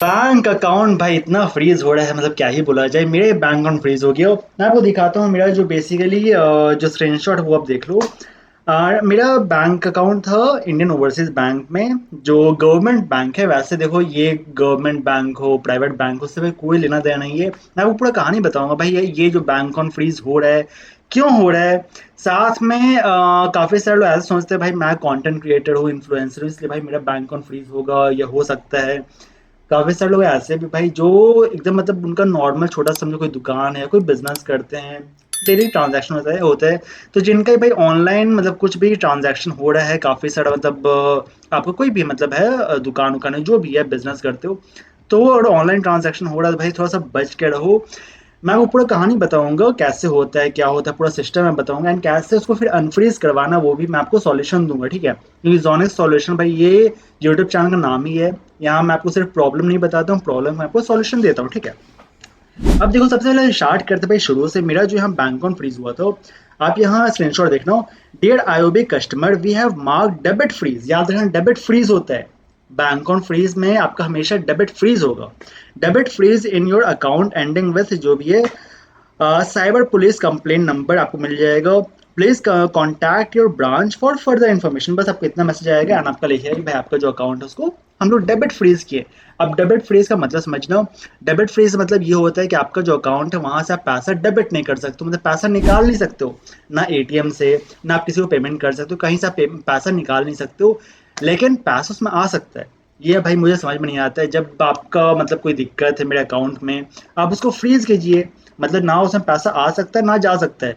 Bank account भाई इतना freeze हो रहा है, मतलब क्या ही बोला जाए। मेरे बैंक अकाउंट फ्रीज हो गया। मैं आपको दिखाता हूँ मेरा जो बेसिकली जो स्क्रीनशॉट वो आप देख लो। मेरा बैंक अकाउंट था इंडियन ओवरसीज बैंक में, जो गवर्नमेंट बैंक है। वैसे देखो, ये गवर्नमेंट बैंक हो प्राइवेट बैंक हो, उससे भाई कोई लेना देना नहीं है। मैं आपको पूरा कहानी बताऊंगा भाई, ये जो बैंक अकाउंट फ्रीज हो रहा है क्यों हो रहा है। साथ में काफी सारे लोग ऐसे सोचते हैं भाई मैं कंटेंट क्रिएटर हूँ, इन्फ्लुएंसर हूँ, इसलिए भाई मेरा बैंक अकाउंट फ्रीज होगा या हो सकता है। काफी सारे लोग ऐसे भी भाई जो एकदम मतलब उनका नॉर्मल छोटा सा समझो कोई दुकान है, कोई बिजनेस करते हैं, डेली ट्रांजैक्शन होता है। तो जिनका भाई ऑनलाइन मतलब कुछ भी ट्रांजैक्शन हो रहा है काफी सारा, मतलब आपका कोई भी मतलब है दुकान उकान है, जो भी है बिजनेस करते हो, तो और ऑनलाइन ट्रांजैक्शन हो रहा है तो भाई थोड़ा सा बच के रहो। मैं वो पूरा कहानी बताऊंगा कैसे होता है, क्या होता है, पूरा सिस्टम मैं बताऊंगा, एंड कैसे उसको फिर अनफ्रीज करवाना वो भी मैं आपको सॉल्यूशन दूंगा, ठीक है। क्योंकि जोनिक सॉल्यूशन भाई ये यूट्यूब चैनल का नाम ही है। यहाँ मैं आपको सिर्फ प्रॉब्लम नहीं बताता हूँ, प्रॉब्लम मैं आपको सॉल्यूशन देता हूँ, ठीक है। अब देखो, सबसे पहले स्टार्ट करते भाई शुरू से। मेरा जो यहाँ बैंक अकाउंट फ्रीज हुआ था, आप यहाँ स्क्रीनशॉट देखना हो। Dear IOB customer, we have mark debit freeze. याद रखना, डेबिट फ्रीज होता है। बैंक अकाउंट फ्रीज में आपका हमेशा डेबिट फ्रीज होगा। Debit freeze in your account ending with जो भी है साइबर पुलिस कंप्लेन नंबर आपको मिल जाएगा। Please contact your branch for further information. बस आपको इतना मैसेज आएगा एंड आपका लिखिएगा कि भाई आपका जो अकाउंट है उसको हम लोग डेबिट फ्रीज किए। अब डेबिट फ्रीज का मतलब समझना। डेबिट फ्रीज मतलब ये होता है कि आपका जो अकाउंट है वहां से आप पैसा डेबिट नहीं कर सकते, मतलब पैसा निकाल नहीं सकते हो। ना एटीएम से, ना आप किसी को पेमेंट कर सकते हो, कहीं से आप पैसा निकाल नहीं सकते हो। लेकिन पैसा उसमें आ सकता है। ये भाई मुझे समझ में नहीं आता है। जब आपका मतलब कोई दिक्कत है मेरे अकाउंट में, आप उसको फ्रीज कीजिए। मतलब ना उसमें पैसा आ सकता है ना जा सकता है।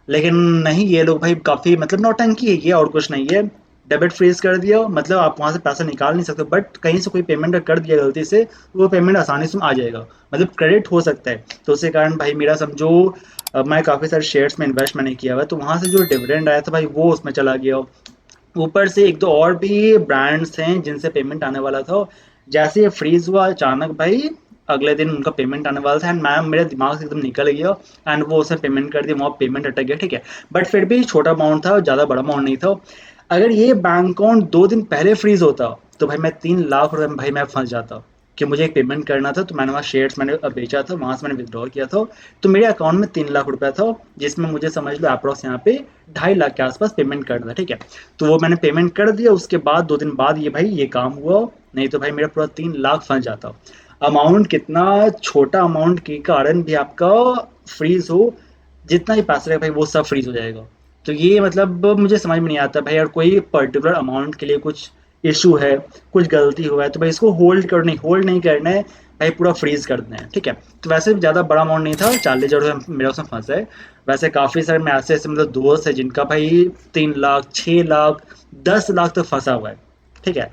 लेकिन नहीं, ये लोग भाई काफी मतलब नौटंकी है ये, और कुछ नहीं है। डेबिट फ्रीज कर दिया मतलब आप वहां से पैसा निकाल नहीं सकते, बट कहीं से कोई पेमेंट कर दिया गलती से तो वो पेमेंट आसानी से आ जाएगा, मतलब क्रेडिट हो सकता है। तो उसके कारण भाई मेरा समझो मैं काफी सारे शेयर्स में इन्वेस्ट मैंने किया हुआ है, तो वहां से जो डिविडेंड आया था भाई वो उसमें चला गया। ऊपर से एक दो और भी ब्रांड्स हैं जिनसे पेमेंट आने वाला था। जैसे ये फ्रीज हुआ अचानक भाई, अगले दिन उनका पेमेंट आने वाला था एंड मैम मेरे दिमाग से एकदम निकल गया। एंड वो उसने पेमेंट कर दिया, वहाँ पेमेंट अटक गया, ठीक है। बट फिर भी छोटा अमाउंट था, ज़्यादा बड़ा अमाउंट नहीं था। अगर ये बैंक अकाउंट 2 दिन पहले फ्रीज होता तो भाई मैं 3 लाख रुपए में भाई मैं फंस जाता। कि मुझे एक पेमेंट करना था, तो मैंने वहाँ शेयर्स मैंने बेचा था, वहां से मैंने विड्रॉ किया था। तो मेरे अकाउंट में 3 लाख रुपया था, जिसमें मुझे समझ लो अप्रॉक्स यहाँ पे 2.5 लाख के आसपास पेमेंट करना था, ठीक है। तो वो मैंने पेमेंट कर दिया। उसके बाद 2 दिन बाद ये भाई ये काम हुआ। नहीं तो भाई मेरा पूरा 3 लाख फंस जाता। अमाउंट कितना छोटा अमाउंट के कारण भी आपका फ्रीज हो, जितना ही पैसा रहे भाई वो सब फ्रीज हो जाएगा। तो ये मतलब मुझे समझ में नहीं आता भाई, अगर कोई पर्टिकुलर अमाउंट के लिए कुछ इशू है, कुछ गलती हुआ है, तो भाई इसको होल्ड नहीं करना है भाई, पूरा फ्रीज कर देना है, ठीक है। तो वैसे भी ज़्यादा बड़ा अमाउंट नहीं था, 40,000 मेरा उसमें फंसा है। वैसे काफ़ी सारे में ऐसे ऐसे मतलब दोस्त है जिनका भाई 3 लाख, 6 लाख, 10 लाख तक फंसा हुआ है, ठीक है।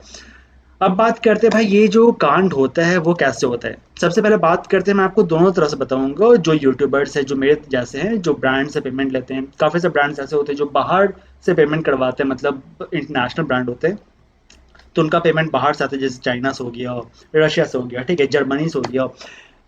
अब बात करते हैं भाई ये जो कांड होता है वो कैसे होता है। सबसे पहले बात करते हैं, मैं आपको दोनों तरह से बताऊंगा। जो यूट्यूबर्स है जो मेरे जैसे हैं, जो ब्रांड से पेमेंट लेते हैं, काफ़ी से ब्रांड्स ऐसे होते हैं जो बाहर से पेमेंट करवाते हैं, मतलब इंटरनेशनल ब्रांड होते हैं। तो उनका पेमेंट बाहर से आता है, जैसे चाइना से हो गया, रशिया से हो गया, ठीक है, जर्मनी से हो गया।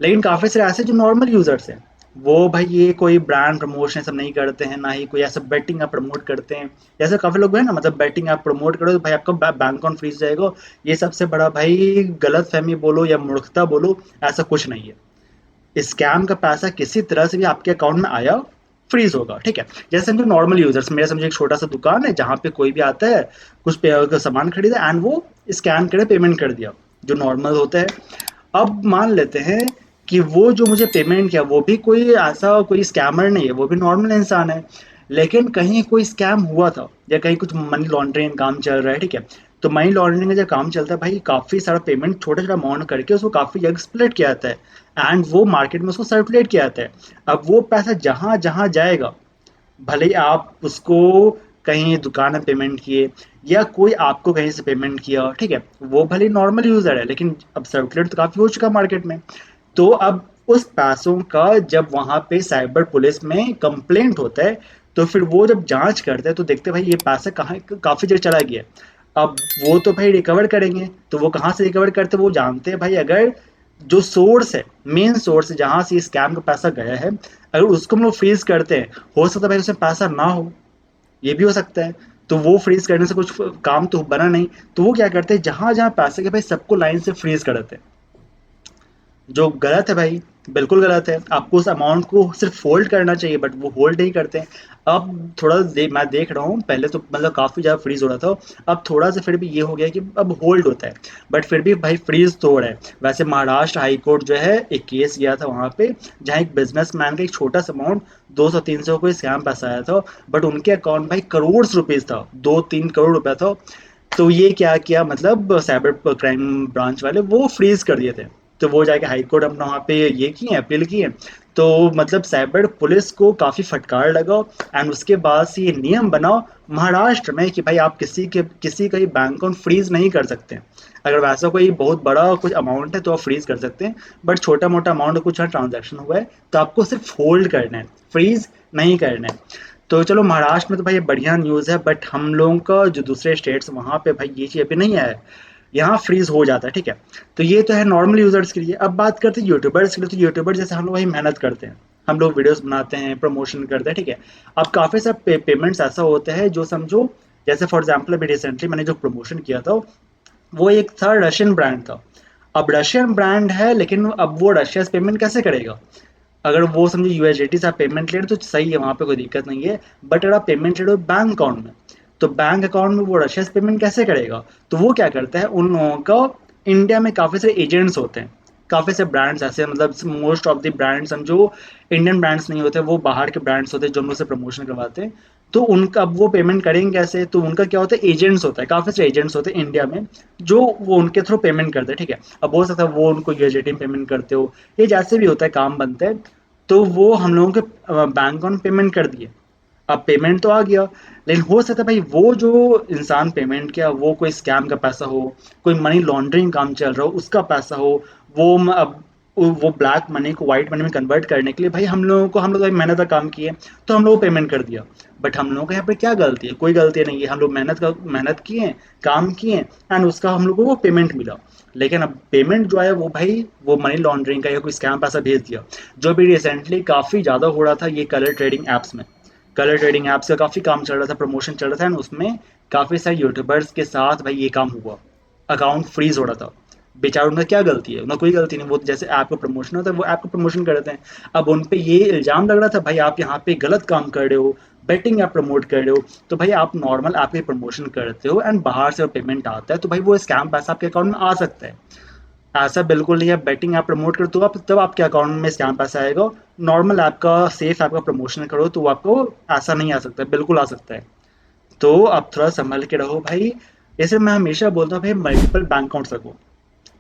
लेकिन काफ़ी सारे ऐसे जो नॉर्मल यूजर्स हैं, वो भाई ये कोई ब्रांड प्रमोशन सब नहीं करते हैं, ना ही कोई ऐसा बेटिंग आप प्रमोट करते हैं। जैसे काफ़ी लोग हैं ना, मतलब बेटिंग आप प्रमोट करो तो भाई आपका बैंक अकाउंट फ्रीज जाएगा। ये सबसे बड़ा भाई गलत फहमी बोलो या मूर्खता बोलो, ऐसा कुछ नहीं है। स्कैम का पैसा किसी तरह से भी आपके अकाउंट में आया, फ्रीज होगा, ठीक है। जैसे समझो नॉर्मल यूजर्स, मेरा समझो एक छोटा सा दुकान है जहाँ पे कोई भी आता है, कुछ सामान खरीदा एंड वो स्कैन करे पेमेंट कर दिया, जो नॉर्मल होता है। अब मान लेते हैं कि वो जो मुझे पेमेंट किया वो भी कोई ऐसा कोई स्कैमर नहीं है, वो भी नॉर्मल इंसान है। लेकिन कहीं कोई स्कैम हुआ था या कहीं कुछ मनी लॉन्ड्रिंग काम चल रहा है, ठीक है। तो मनी लॉन्ड्रिंग का जब काम चलता है भाई, काफ़ी सारा पेमेंट छोटा छोटा अमाउंट करके उसको काफ़ी जगह स्प्लिट किया जाता है एंड वो मार्केट में उसको सर्कुलेट किया जाता है। अब वो पैसा जहाँ जहाँ जाएगा, भले ही आप उसको कहीं दुकान में पेमेंट किए या कोई आपको कहीं से पेमेंट किया, ठीक है, वो भले नॉर्मल यूजर है, लेकिन अब सर्कुलेट तो काफी हो चुका मार्केट में। तो अब उस पैसों का जब वहां पे साइबर पुलिस में कंप्लेंट होता है, तो फिर वो जब जांच करते हैं तो देखते हैं भाई ये पैसा कहाँ काफी जगह चला गया। अब वो तो भाई रिकवर करेंगे, तो वो कहाँ से रिकवर करते हैं, वो जानते हैं भाई। अगर जो सोर्स है, मेन सोर्स है जहां से स्कैम का पैसा गया है, अगर उसको हम लोग फ्रीज करते हैं, हो सकता है भाई उसमें पैसा ना हो, ये भी हो सकता है। तो वो फ्रीज करने से कुछ काम तो बना नहीं। तो वो क्या करते हैं, जहां जहां पैसे के भाई सबको लाइन से फ्रीज कर देते हैं। जो गलत है भाई, बिल्कुल गलत है। आपको उस अमाउंट को सिर्फ होल्ड करना चाहिए, बट वो होल्ड नहीं करते हैं। अब मैं देख रहा हूँ, पहले तो मतलब काफ़ी ज़्यादा फ्रीज हो रहा था, अब थोड़ा सा फिर भी ये हो गया कि अब होल्ड होता है, बट फिर भी भाई फ्रीज तो हो रहा है। वैसे महाराष्ट्र हाई कोर्ट जो है एक केस गया था वहाँ पे, जहाँ एक बिजनेसमैन का एक छोटा सा अमाउंट 200-300 कोई स्कैम पैसा आया था, बट उनके अकाउंट भाई करोड़ रुपीज़ था, 2-3 करोड़ रुपया था। तो ये क्या किया, मतलब साइबर क्राइम ब्रांच वाले वो फ्रीज कर दिए थे। तो वो जाके हाई कोर्ट अपना वहाँ पे ये किए, अपील किए। तो मतलब साइबर पुलिस को काफ़ी फटकार लगा, एंड उसके बाद से ये नियम बना महाराष्ट्र में कि भाई आप किसी का भी बैंक अकाउंट फ्रीज नहीं कर सकते। अगर वैसा कोई बहुत बड़ा कुछ अमाउंट है तो आप फ्रीज कर सकते हैं, बट छोटा मोटा अमाउंट कुछ ट्रांजैक्शन हुआ है तो आपको सिर्फ होल्ड करना है, फ्रीज नहीं करना है। तो चलो महाराष्ट्र में तो भाई ये बढ़िया न्यूज़ है, बट हम लोगों का जो दूसरे स्टेट्स वहाँ पे भाई ये चीज़ अभी नहीं आया है, यहाँ फ्रीज हो जाता है, ठीक है। तो ये तो है नॉर्मल यूजर्स के लिए। अब बात करते हैं यूट्यूबर्स के लिए। तो यूट्यूबर जैसे हम लोग वही मेहनत करते हैं, हम लोग वीडियोस बनाते हैं, प्रमोशन करते हैं, ठीक है। अब काफ़ी सारे पेमेंट्स ऐसा होते हैं जो समझो, जैसे फॉर एग्जांपल अभी रिसेंटली मैंने जो प्रमोशन किया था, वो एक था रशियन ब्रांड था। अब रशियन ब्रांड है, लेकिन अब वो रशिया से पेमेंट कैसे करेगा? अगर वो समझे यूएसडीटी से आप पेमेंट ले रहे हो तो सही है, वहाँ पे कोई दिक्कत नहीं है। बट अगर आप पेमेंट ले रहे हो बैंक अकाउंट में, तो बैंक अकाउंट में वो रशिया से पेमेंट कैसे करेगा? तो वो क्या करता है, उन लोगों का इंडिया में काफ़ी सारे एजेंट्स होते हैं, काफ़ी से ब्रांड्स ऐसे, मतलब मोस्ट ऑफ द ब्रांड्स समझो इंडियन ब्रांड्स नहीं होते, वो बाहर के ब्रांड्स होते हैं जो हम लोग से प्रमोशन करवाते हैं। तो उनका अब वो पेमेंट करेंगे कैसे? तो उनका क्या होता है, एजेंट्स होता है, काफ़ी सारे एजेंट्स होते हैं इंडिया में, जो वो उनके थ्रू पेमेंट करते हैं, ठीक है। अब हो सकता है वो उनको यूएसडीटी में पेमेंट करते हो, ये जैसे भी होता है काम बनता है। तो वो हम लोगों के बैंक अकाउंट पेमेंट कर दिए। अब पेमेंट तो आ गया, लेकिन हो सकता है भाई वो जो इंसान पेमेंट किया वो कोई स्कैम का पैसा हो, कोई मनी लॉन्ड्रिंग काम चल रहा हो उसका पैसा हो। अब वो ब्लैक मनी को वाइट मनी में कन्वर्ट करने के लिए भाई हम लोग भाई मेहनत का काम किए, तो हम लोग पेमेंट कर दिया। बट हम लोगों का यहाँ पे क्या गलती है? कोई गलती नहीं है, हम लोग मेहनत किए, काम किए, एंड उसका हम लोग को वो पेमेंट मिला। लेकिन अब पेमेंट जो है वो भाई वो मनी लॉन्ड्रिंग का या कोई स्कैम पैसा भेज दिया। जो भी रिसेंटली काफ़ी ज़्यादा हो रहा था ये कलर ट्रेडिंग ऐप्स में, कलर ट्रेडिंग ऐप्स का काफ़ी काम चल रहा था, प्रमोशन चल रहा था, एंड उसमें काफ़ी सारे यूट्यूबर्स के साथ भाई ये काम हुआ, अकाउंट फ्रीज हो रहा था। बेचारों उनका क्या गलती है? उनका कोई गलती नहीं, वो तो जैसे ऐप का प्रमोशन होता है वो ऐप का प्रमोशन कर देते हैं। अब उन पे ये इल्ज़ाम लग रहा था भाई आप यहाँ पे गलत काम कर रहे हो, बेटिंग ऐप प्रमोट कर रहे हो। तो भाई आप नॉर्मल ऐप के प्रमोशन करते हो एंड बाहर से पेमेंट आता है, तो भाई वो स्कैम पैसा आपके अकाउंट में आ सकता है। ऐसा बिल्कुल नहीं है, बेटिंग ऐप प्रमोट करो तो आप तब आपके अकाउंट में स्कैम पैसा आएगा। नॉर्मल ऐप का, सेफ ऐप का प्रमोशन करो तो आपको ऐसा नहीं आ सकता, बिल्कुल आ सकता है। तो आप थोड़ा संभल के रहो भाई। जैसे मैं हमेशा बोलता हूँ भाई मल्टीपल बैंक अकाउंट्स रखो।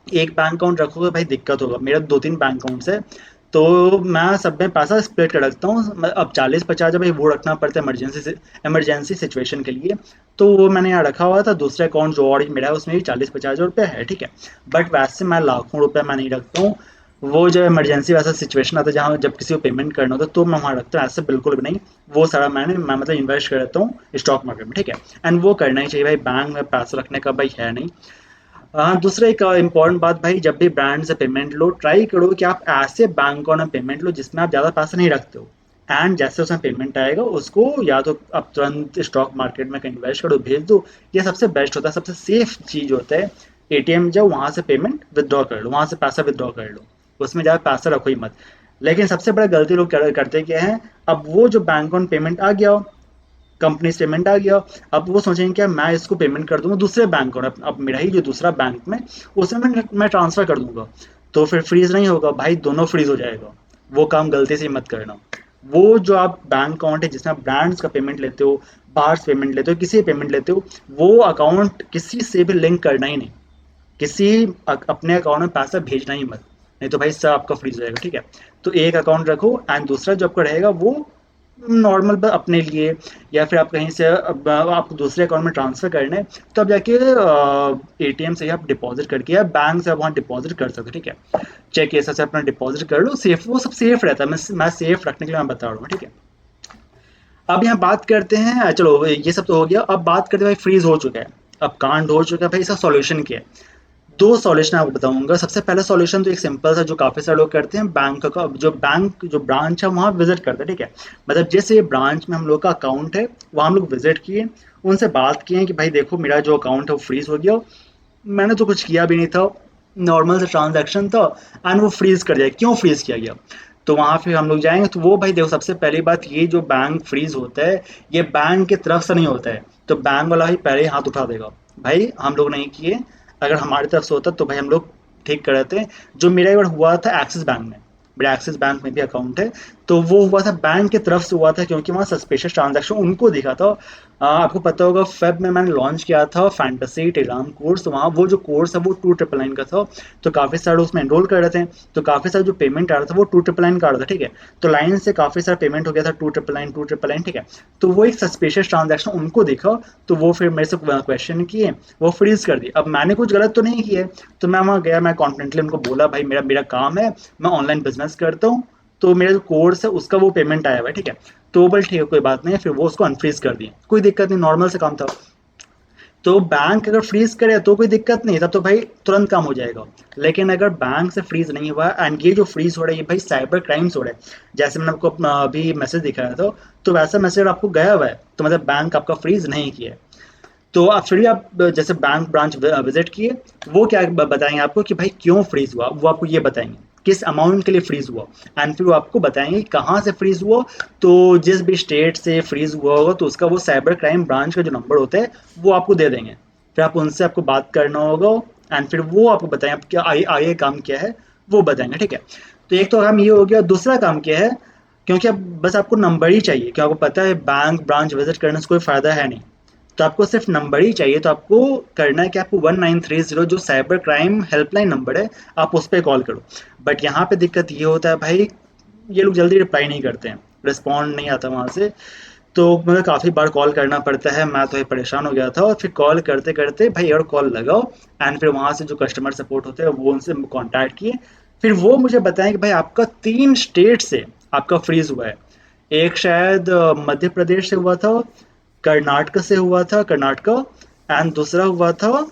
एक बैंक अकाउंट रखोगे भाई दिक्कत होगा। मेरा 2-3 बैंक अकाउंट्स है, तो मैं सब में पैसा स्प्लिट कर रखता हूँ। अब 40-50 जब भाई वो रखना पड़ता है इमरजेंसी सिचुएशन के लिए, तो वो मैंने यहाँ रखा हुआ था। दूसरा अकाउंट जो और ही मेरा है उसमें भी 40-50 हज़ार रुपये है, ठीक है। बट वैसे मैं लाखों रुपये मैं नहीं रखता हूँ। वो जो इमरजेंसी वैसा सिचुएशन आता है जहाँ जब किसी को पेमेंट करना होता है तो मैं वहाँ रखता हूँ, ऐसे बिल्कुल भी नहीं। वो सारा मैं मतलब इन्वेस्ट कर देता हूँ स्टॉक मार्केट में, ठीक है। एंड वो करना ही चाहिए भाई, बैंक में पैसा रखने का भाई है नहीं। हाँ, दूसरा एक इम्पॉर्टेंट बात भाई, जब भी ब्रांड से पेमेंट लो ट्राई करो कि आप ऐसे बैंक अकाउंट में पेमेंट लो जिसमें आप ज़्यादा पैसा नहीं रखते हो। एंड जैसे उसमें पेमेंट आएगा उसको या तो आप तुरंत स्टॉक मार्केट में कहीं इन्वेस्ट करो, भेज दो। ये सबसे बेस्ट होता है, सबसे सेफ चीज़ होता है। एटीएम जाओ, वहाँ से पेमेंट विदड्रॉ कर लो, वहाँ से पैसा विदड्रॉ कर लो, उसमें ज़्यादा पैसा रखो ही मत। लेकिन सबसे बड़ा गलती लोग करते क्या है, अब वो जो बैंक अकाउंट पेमेंट आ गया, कंपनी स्टेटमेंट आ गया, अब वो सोचेंगे क्या मैं इसको पेमेंट कर दूंगा दूसरे बैंक और अब मेरा ही जो दूसरा बैंक में उसमें मैं ट्रांसफर कर दूंगा, तो फिर फ्रीज नहीं होगा भाई, दोनों फ्रीज हो जाएगा। वो काम गलती से मत करना। वो जो आप बैंक अकाउंट है जिसमें आप ब्रांड्स का पेमेंट लेते हो, बाहर से पेमेंट लेते हो, किसी से पेमेंट लेते हो, वो अकाउंट किसी से भी लिंक करना ही नहीं। किसी अपने अकाउंट में पैसा भेजना ही मत, नहीं तो भाई सब आपका फ्रीज हो जाएगा, ठीक है। तो एक अकाउंट रखो, एंड दूसरा जो आपका रहेगा वो नॉर्मल अपने लिए, या फिर आप कहीं से आप दूसरे अकाउंट में ट्रांसफर करना है तो आप जाके एटीएम से ही आप डिपॉजिट करके या बैंक से आप वहाँ डिपॉजिट कर सकते हो, ठीक है। चेक ऐसा से अपना डिपॉजिट कर लो, सेफ, वो सब सेफ रहता है। मैं सेफ रखने के लिए मैं बता रहा हूँ, ठीक है। अब यहाँ बात करते हैं, चलो ये सब तो हो गया, अब बात करते हैं भाई फ्रीज हो चुका है, अब कांड हो चुका है भाई, इसका सॉल्यूशन क्या है? दो सॉल्यूशन आपको बताऊंगा। सबसे पहला सॉल्यूशन तो एक सिंपल सा जो काफ़ी सारे लोग करते हैं, बैंक जो ब्रांच है वहाँ विजिट करते हैं, ठीक है। मतलब जैसे ब्रांच में हम लोग का अकाउंट है, वहाँ हम लोग विजिट किए, उनसे बात किए कि भाई देखो मेरा जो अकाउंट है वो फ्रीज हो गया, मैंने तो कुछ किया भी नहीं था, नॉर्मल सा ट्रांजैक्शन था एंड वो फ्रीज कर दिया। क्यों फ्रीज किया गया? तो वहां फिर हम लोग जाएंगे तो वो भाई देखो, सबसे पहली बात ये जो बैंक फ्रीज होता है ये बैंक की तरफ से नहीं होता है, तो बैंक वाला ही पहले ही हाथ उठा देगा, भाई हम लोग नहीं किए। अगर हमारी तरफ से होता तो भाई हम लोग ठीक कर देते। जो मेरा एक बार हुआ था एक्सिस बैंक में, मेरा एक्सिस बैंक में भी अकाउंट है, तो वो हुआ था बैंक की तरफ से हुआ था, क्योंकि वहाँ सस्पिशियस ट्रांजैक्शन उनको दिखा था। आपको पता होगा फेब में मैंने लॉन्च किया था फैंटेसी टेलग्राम कोर्स, तो वहाँ वो जो कोर्स है वो 299 का था, तो काफ़ी सारे उसमें एनरोल कर रहे थे, तो काफ़ी सारा जो पेमेंट आ रहा था वो 299 का आ रहा था, ठीक है। तो लाइन से काफ़ी सारा पेमेंट हो गया था 299, ठीक है। तो वो एक सस्पिशियस ट्रांजैक्शन उनको दिखा, तो वो फिर मेरे से क्वेश्चन किए, वो फ्रीज कर दिए। अब मैंने कुछ गलत तो नहीं किया है, तो मैं वहाँ गया, मैं कॉन्फिडेंटली उनको बोला भाई मेरा मेरा काम है, मैं ऑनलाइन बिजनेस करता हूँ, तो मेरा जो कोर्स है उसका वो पेमेंट आया हुआ है, ठीक है। तो वो बोल ठीक है कोई बात नहीं है, फिर वो उसको अनफ्रीज कर दिए, कोई दिक्कत नहीं, नॉर्मल से काम था। तो बैंक अगर फ्रीज करे तो कोई दिक्कत नहीं, तब तो भाई तुरंत काम हो जाएगा। लेकिन अगर बैंक से फ्रीज नहीं हुआ एंड ये जो फ्रीज हो रहा है ये भाई साइबर क्राइम्स हो रहा है, जैसे मैंने आपको अभी मैसेज दिखाया था, तो वैसा मैसेज आपको गया हुआ है तो मतलब बैंक आपका फ्रीज नहीं किया है। तो आप फिर भी आप जैसे बैंक ब्रांच विजिट किए, वो क्या बताएंगे आपको कि भाई क्यों फ्रीज हुआ, वो आपको ये बताएंगे किस अमाउंट के लिए फ्रीज हुआ, एंड फिर वो आपको बताएंगे कहाँ से फ्रीज हुआ। तो जिस भी स्टेट से फ्रीज हुआ होगा तो उसका वो साइबर क्राइम ब्रांच का जो नंबर होता है वो आपको दे देंगे, फिर आप उनसे आपको बात करना होगा, एंड फिर वो आपको बताएंगे आप क्या आगे आगे काम क्या है, वो बताएंगे, ठीक है। तो एक तो काम ये हो गया, दूसरा काम क्या है, क्योंकि अब बस आपको नंबर ही चाहिए, क्योंकि आपको पता है बैंक ब्रांच विजिट करने से कोई फायदा है नहीं, तो आपको सिर्फ नंबर ही चाहिए। तो आपको करना है कि आपको 1930 जो साइबर क्राइम हेल्पलाइन नंबर है आप उस पर कॉल करो। बट यहाँ पे दिक्कत ये होता है भाई, ये लोग जल्दी रिप्लाई नहीं करते हैं, रिस्पॉन्ड नहीं आता वहाँ से, तो मुझे काफ़ी बार कॉल करना पड़ता है, मैं तो ये परेशान हो गया था। और फिर कॉल करते करते भाई और कॉल लगाओ, एंड फिर वहाँ से जो कस्टमर सपोर्ट होते हैं वो उनसे कॉन्टैक्ट किए, फिर वो मुझे बताएं कि भाई आपका 3 स्टेट से आपका फ्रीज हुआ है। एक शायद मध्य प्रदेश से हुआ था, कर्नाटक से हुआ था, कर्नाटका, एंड दूसरा हुआ था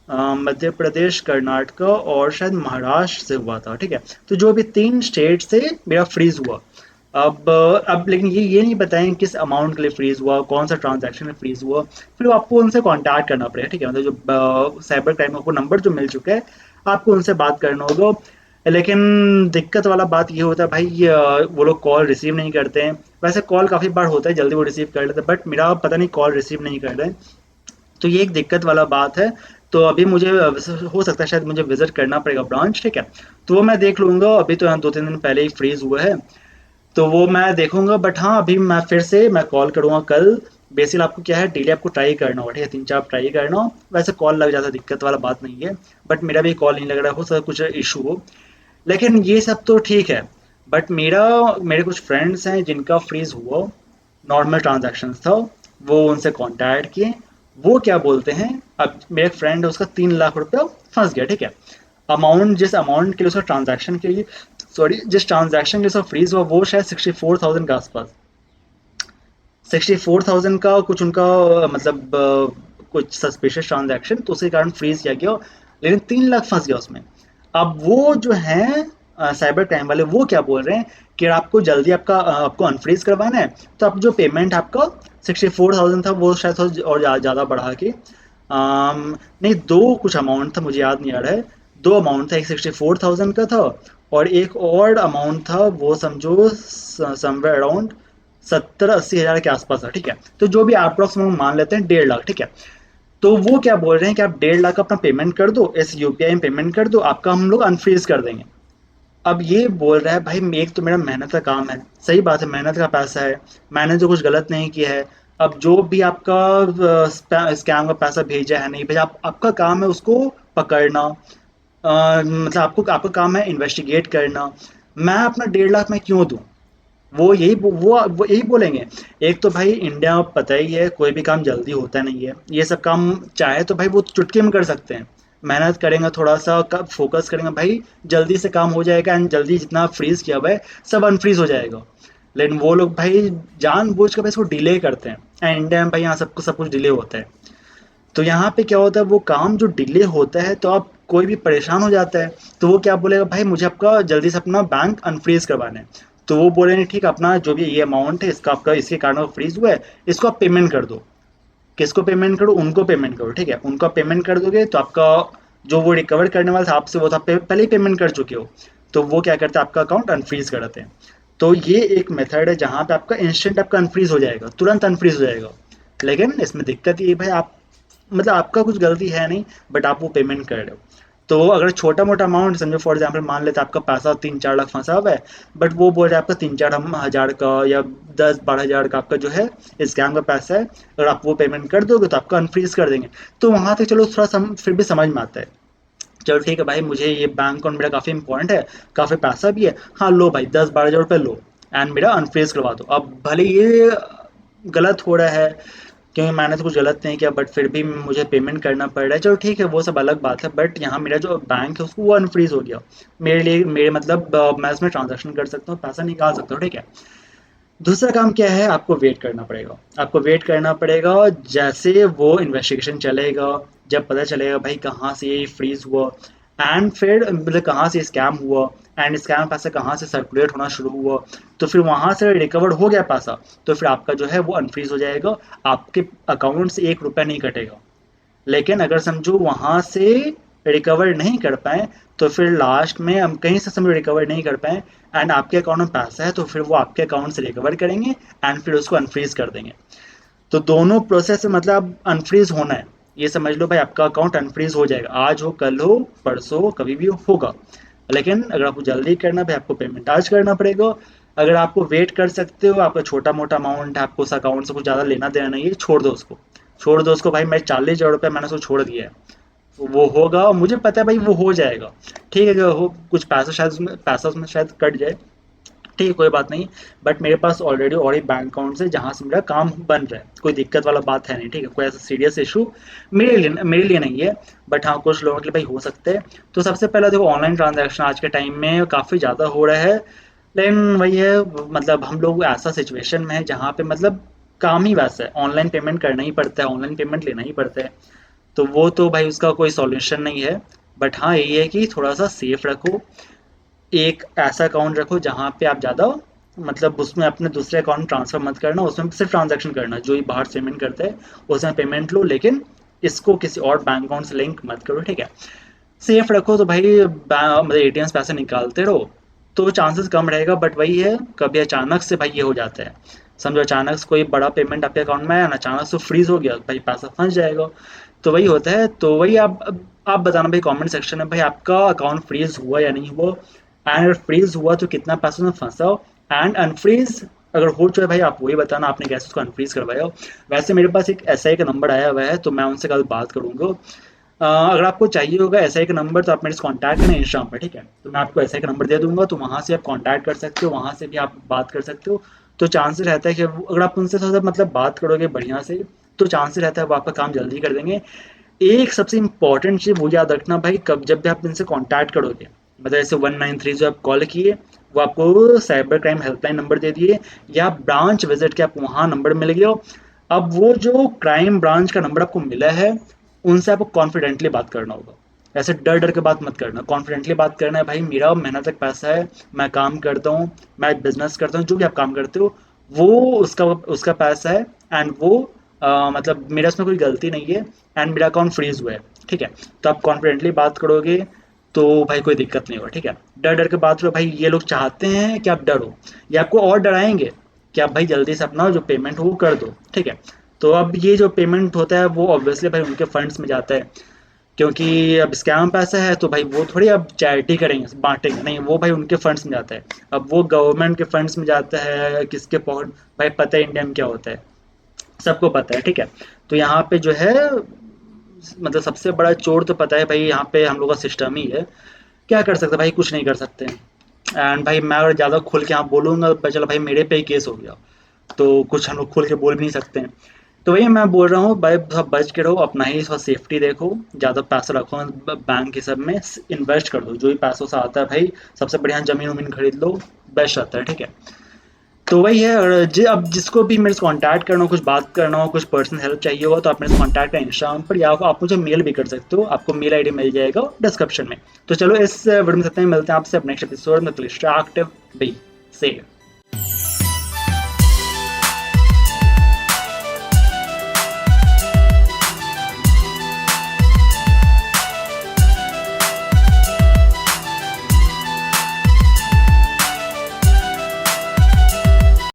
मध्य प्रदेश, कर्नाटक और शायद महाराष्ट्र से हुआ था, ठीक है। तो जो भी 3 स्टेट से मेरा फ्रीज हुआ। अब लेकिन ये नहीं बताएं किस अमाउंट के लिए फ्रीज हुआ, कौन सा ट्रांजैक्शन में फ्रीज हुआ, फिर आपको उनसे कांटेक्ट करना पड़ेगा, ठीक है। मतलब जो साइबर क्राइम को नंबर जो मिल चुका है आपको उनसे बात करना होगा। लेकिन दिक्कत वाला बात ये होता है भाई, वो लोग कॉल रिसीव नहीं करते हैं। वैसे कॉल काफ़ी बार होता है जल्दी वो रिसीव कर लेते हैं, बट मेरा पता नहीं कॉल रिसीव नहीं कर रहे हैं, तो ये एक दिक्कत वाला बात है। तो अभी मुझे हो सकता है शायद मुझे विजिट करना पड़ेगा ब्रांच, ठीक है। तो वो मैं देख लूंगा, अभी तो यहाँ 2-3 दिन पहले ही फ्रीज हुआ है, तो वो मैं देखूंगा। बट हाँ अभी मैं फिर से मैं कॉल करूंगा कल। बेसिकली आपको क्या है, डेली आपको ट्राई करना होगा, ठीक है, 3-4 ट्राई करना हो, वैसे कॉल लग जाता है, दिक्कत वाला बात नहीं है। बट मेरा भी कॉल नहीं लग रहा, हो सकता है कुछ इशू हो। लेकिन ये सब तो ठीक है, बट मेरे कुछ फ्रेंड्स हैं जिनका फ्रीज हुआ, नॉर्मल ट्रांजैक्शन था, वो उनसे कांटेक्ट किए, वो क्या बोलते हैं। अब मेरे एक फ्रेंड है उसका 3 लाख रुपया फंस गया, ठीक है। अमाउंट जिस अमाउंट के लिए उसका ट्रांजैक्शन के लिए, सॉरी जिस ट्रांजैक्शन के लिए उसका फ्रीज हुआ वो शायद 64,000 के आसपास, 64,000 का कुछ उनका मतलब कुछ सस्पिशियस ट्रांजैक्शन, तो उसके कारण फ्रीज किया गया, लेकिन 3 लाख फंस गया उसमें। अब वो जो है साइबर क्राइम वाले, वो क्या बोल रहे हैं कि आपको जल्दी आपको अनफ्रीज करवाना है, तो आप जो पेमेंट आपका 64,000 था वो शायद थोड़ा और ज़्यादा बढ़ा के नहीं, दो कुछ अमाउंट था मुझे याद नहीं आ रहा है, दो अमाउंट था, एक 64,000 का था और एक और अमाउंट था, वो समझो समवेयर अराउंड 70-80 हज़ार के आसपास था, ठीक है। तो जो भी अप्रॉक्स हम मान लेते हैं 1.5 लाख, ठीक है। तो वो क्या बोल रहे हैं कि आप 1.5 लाख अपना पेमेंट कर दो, इस यूपीआई में पेमेंट कर दो, आपका हम लोग अनफ्रीज कर देंगे। अब ये बोल रहा है भाई एक तो मेरा मेहनत का काम है, सही बात है, मेहनत का पैसा है, मैंने तो कुछ गलत नहीं किया है। अब जो भी आपका स्कैम का पैसा भेजा है नहीं भेजा, आपका काम है उसको पकड़ना, मतलब आपका काम है इन्वेस्टिगेट करना। मैं अपना 1.5 लाख मैं क्यों दूं? वो यही बोलेंगे। एक तो भाई इंडिया पता ही है कोई भी काम जल्दी होता नहीं है, ये सब काम चाहे तो भाई वो चुटकी में कर सकते हैं, मेहनत करेंगे थोड़ा सा फोकस करेंगे भाई जल्दी से काम हो जाएगा, एंड जल्दी जितना फ्रीज किया हुआ है सब अनफ्रीज हो जाएगा। लेकिन वो लोग भाई जानबूझ कर भाई इसको डिले करते हैं, एंड इंडिया में भाई यहाँ सब कुछ डिले होता है। तो यहाँ पे क्या होता है, वो काम जो डिले होता है तो आप कोई भी परेशान हो जाता है, तो वो क्या बोलेगा भाई मुझे आपका जल्दी से अपना बैंक अनफ्रीज करवाना है। तो वो बोलेंगे ठीक है, अपना जो भी ये अमाउंट है इसका आपका इसके कारण फ्रीज हुआ है, इसको आप पेमेंट कर दो। किसको पेमेंट करो? उनको पेमेंट करो, ठीक है, उनको आप पेमेंट कर दोगे तो आपका जो वो रिकवर करने वाले थे आपसे वो तो आप पहले ही पेमेंट कर चुके हो, तो वो क्या करते हैं आपका अकाउंट अनफ्रीज कर देते हैं। तो ये एक मेथड है जहाँ पे आपका इंस्टेंट आपका अनफ्रीज हो जाएगा, तुरंत अनफ्रीज हो जाएगा। लेकिन इसमें दिक्कत ये है भाई, आप मतलब आपका कुछ गलती है नहीं, बट आप वो पेमेंट कर रहे हो। तो अगर छोटा मोटा अमाउंट समझो, फॉर एग्जाम्पल मान लेते हैं आपका पैसा 3-4 लाख फंसा हुआ है, बट वो बोल रहे हैं आपका 3-4 हज़ार का या 10-12 हज़ार का आपका जो है स्कैम का पैसा है, अगर आप वो पेमेंट कर दोगे तो आपका अनफ्रीज कर देंगे। तो वहाँ तक चलो थोड़ा फिर भी समझ में आता है, चलो ठीक है भाई, मुझे ये बैंक अकाउंट मेरा काफ़ी इंपॉर्टेंट है, काफ़ी पैसा भी है, हाँ लो भाई 10-12 हज़ार रुपये लो एंड मेरा अनफ्रीज करवा दो। अब भले ये गलत हो रहा है, क्योंकि मैंने तो कुछ गलत नहीं किया, बट फिर भी मुझे पेमेंट करना पड़ रहा है, चलो ठीक है वो सब अलग बात है, बट यहाँ मेरा जो बैंक है उसको वो अनफ्रीज हो गया। मेरे लिए मेरे मतलब मैं उसमें ट्रांजेक्शन कर सकता हूँ, पैसा निकाल सकता हूँ, ठीक है। दूसरा काम क्या है, आपको वेट करना पड़ेगा, आपको वेट करना पड़ेगा जैसे वो इन्वेस्टिगेशन चलेगा, जब पता चलेगा भाई कहाँ से ये फ्रीज हुआ, एंड फिर मतलब कहाँ से स्कैम हुआ, एंड स्कैम पैसा कहाँ से सर्कुलेट होना शुरू हुआ, तो फिर वहाँ से रिकवर हो गया पैसा, तो फिर आपका जो है वो अनफ्रीज हो जाएगा, आपके अकाउंट से 1 रुपया नहीं कटेगा। लेकिन अगर समझो वहाँ से रिकवर नहीं कर पाए, तो फिर लास्ट में हम कहीं से समझो रिकवर नहीं कर पाए एंड आपके अकाउंट में पैसा है, तो फिर वो आपके अकाउंट से रिकवर करेंगे एंड फिर उसको अनफ्रीज कर देंगे। तो दोनों प्रोसेस मतलब अनफ्रीज होना है, ये समझ लो भाई आपका अकाउंट अनफ्रीज हो जाएगा, आज हो कल हो परसों हो कभी भी होगा। लेकिन अगर आपको जल्दी करना भाई आपको पेमेंट आज करना पड़ेगा। अगर आपको वेट कर सकते हो, आपका छोटा मोटा अमाउंट है, आपको उस अकाउंट से कुछ ज़्यादा लेना देना नहीं है, छोड़ दो उसको, छोड़ दो उसको भाई। मैं 40 हज़ार रुपये मैंने उसको छोड़ दिया है, वो होगा और मुझे पता है भाई वो हो जाएगा। ठीक है, अगर हो कुछ पैसा शायद उसमें पैसा उसमें शायद कट जाए, ठीक है कोई बात नहीं, बट मेरे पास ऑलरेडी और एक बैंक अकाउंट है जहाँ से मेरा काम बन रहा है, कोई दिक्कत वाला बात है नहीं, ठीक है, कोई ऐसा सीरियस इशू मेरे लिए नहीं है। बट हाँ कुछ लोगों के लिए भाई हो सकते हैं। तो सबसे पहले देखो, ऑनलाइन ट्रांजैक्शन आज के टाइम में काफ़ी ज़्यादा हो रहा है, लेकिन वही है, मतलब हम लोग ऐसा सिचुएशन में है जहाँ पे मतलब काम ही वैसा है, ऑनलाइन पेमेंट करना ही पड़ता है, ऑनलाइन पेमेंट लेना ही पड़ता है। तो वो तो भाई उसका कोई सॉल्यूशन नहीं है। बट हाँ यही है कि थोड़ा सा सेफ रखो, एक ऐसा अकाउंट रखो जहाँ पे आप ज़्यादा मतलब उसमें अपने दूसरे अकाउंट ट्रांसफ़र मत करना, उसमें सिर्फ ट्रांजैक्शन करना, जो ही बाहर से पेमेंट करते हैं उसमें पेमेंट लो, लेकिन इसको किसी और बैंक अकाउंट से लिंक मत करो, ठीक है। सेफ रखो तो भाई मतलब एटीएम से पैसे निकालते रहो, तो चांसेस कम रहेगा। बट वही है, कभी अचानक से भाई ये हो जाता है, समझो अचानक से कोई बड़ा पेमेंट आपके अकाउंट में आया ना, अचानक से फ्रीज हो गया, भाई पैसा फंस जाएगा। तो वही होता है, तो वही आप बताना भाई कमेंट सेक्शन में भाई आपका अकाउंट फ्रीज हुआ या नहीं हुआ, एंड अगर फ्रीज हुआ तो कितना पैसा उसमें फंसा हो, एंड अनफ्रीज अगर हो चुका है भाई आप वही बताना आपने कैसे उसको अनफ्रीज करवाया हो। वैसे मेरे पास एक एसआई का नंबर आया हुआ है, तो मैं उनसे कल बात करूँगा। अगर आपको चाहिए होगा एसआई का नंबर तो आप मेरे से कॉन्टैक्ट करें इंस्टाग्राम पर, ठीक है, तो मैं आपको एसआई का नंबर दे दूंगा, तो वहाँ से आप कॉन्टैक्ट कर सकते हो, वहाँ से भी आप बात कर सकते हो। तो चांसेस रहता है कि अगर आप उनसे थोड़ा सा मतलब बात करोगे बढ़िया से, तो चांसेस रहता है वो आपका काम जल्दी कर देंगे। एक सबसे इम्पॉर्टेंट चीज़ वो याद रखना भाई, कब जब भी आप इनसे कॉन्टैक्ट करोगे, मतलब जैसे 193 जो आप कॉल किए, वो आपको साइबर क्राइम हेल्पलाइन नंबर दे दिए, या ब्रांच विजिट के आपको वहाँ नंबर मिल गया। अब वो जो क्राइम ब्रांच का नंबर आपको मिला है, उनसे आपको कॉन्फिडेंटली बात करना होगा, ऐसे डर डर के बात मत करना, कॉन्फिडेंटली बात करना है भाई, मेरा मेहनत तक पैसा है, मैं काम करता हूँ, मैं बिजनेस करता हूँ, जो भी आप काम करते हो वो उसका उसका पैसा है, एंड वो मतलब मेरा उसमें कोई गलती नहीं है, एंड मेरा अकाउंट फ्रीज हुआ है, ठीक है। तो आप कॉन्फिडेंटली बात करोगे तो भाई कोई दिक्कत नहीं होगा, ठीक है। डर डर के बात करो भाई, ये लोग चाहते हैं कि आप डरो, या आपको और डराएंगे कि आप भाई जल्दी से अपना जो पेमेंट हो वो कर दो, ठीक है। तो अब ये जो पेमेंट होता है वो ऑब्वियसली भाई उनके फंड्स में जाता है, क्योंकि अब स्कैम पैसा है, तो भाई वो थोड़ी अब चैरिटी करेंगे बांटेंगे नहीं, वो भाई उनके फंड्स में जाता है। अब वो गवर्नमेंट के फंड्स में जाता है, किसके पॉकेट, भाई पता है इंडिया में क्या होता है, सबको पता है, ठीक है। तो यहाँ पे जो है मतलब सबसे बड़ा चोर तो पता है भाई, यहाँ पे हम लोग का सिस्टम ही है, क्या कर सकते हैं भाई, कुछ नहीं कर सकते हैं। एंड भाई मैं अगर ज़्यादा खुल के यहाँ बोलूँगा तो चलो भाई मेरे पे ही केस हो गया, तो कुछ हम लोग खुल के बोल भी नहीं सकते हैं। तो वही मैं बोल रहा हूँ भाई, सब बच के रहो, अपना ही थोड़ा सेफ्टी देखो, ज़्यादा पैसा रखो बैंक के सब में, इन्वेस्ट कर दो, जो भी पैसों से आता है भाई, सबसे बढ़िया ज़मीन वमीन खरीद लो, बेस्ट रहता है, ठीक है। तो वही है, और अब जिसको भी मेरे से कॉन्टैक्ट करना हो, कुछ बात करना हो, कुछ पर्सनल हेल्प चाहिए होगा, तो आप मेरे से कॉन्टैक्ट करें इंस्टाग्राम पर, या आप मुझे मेल भी कर सकते हो, आपको मेल आईडी मिल जाएगा डिस्क्रिप्शन में। तो चलो इस वीडियो में सकते हैं, मिलते हैं आपसे नेक्स्ट एपिसोड में, एक्टिव बी सेफ।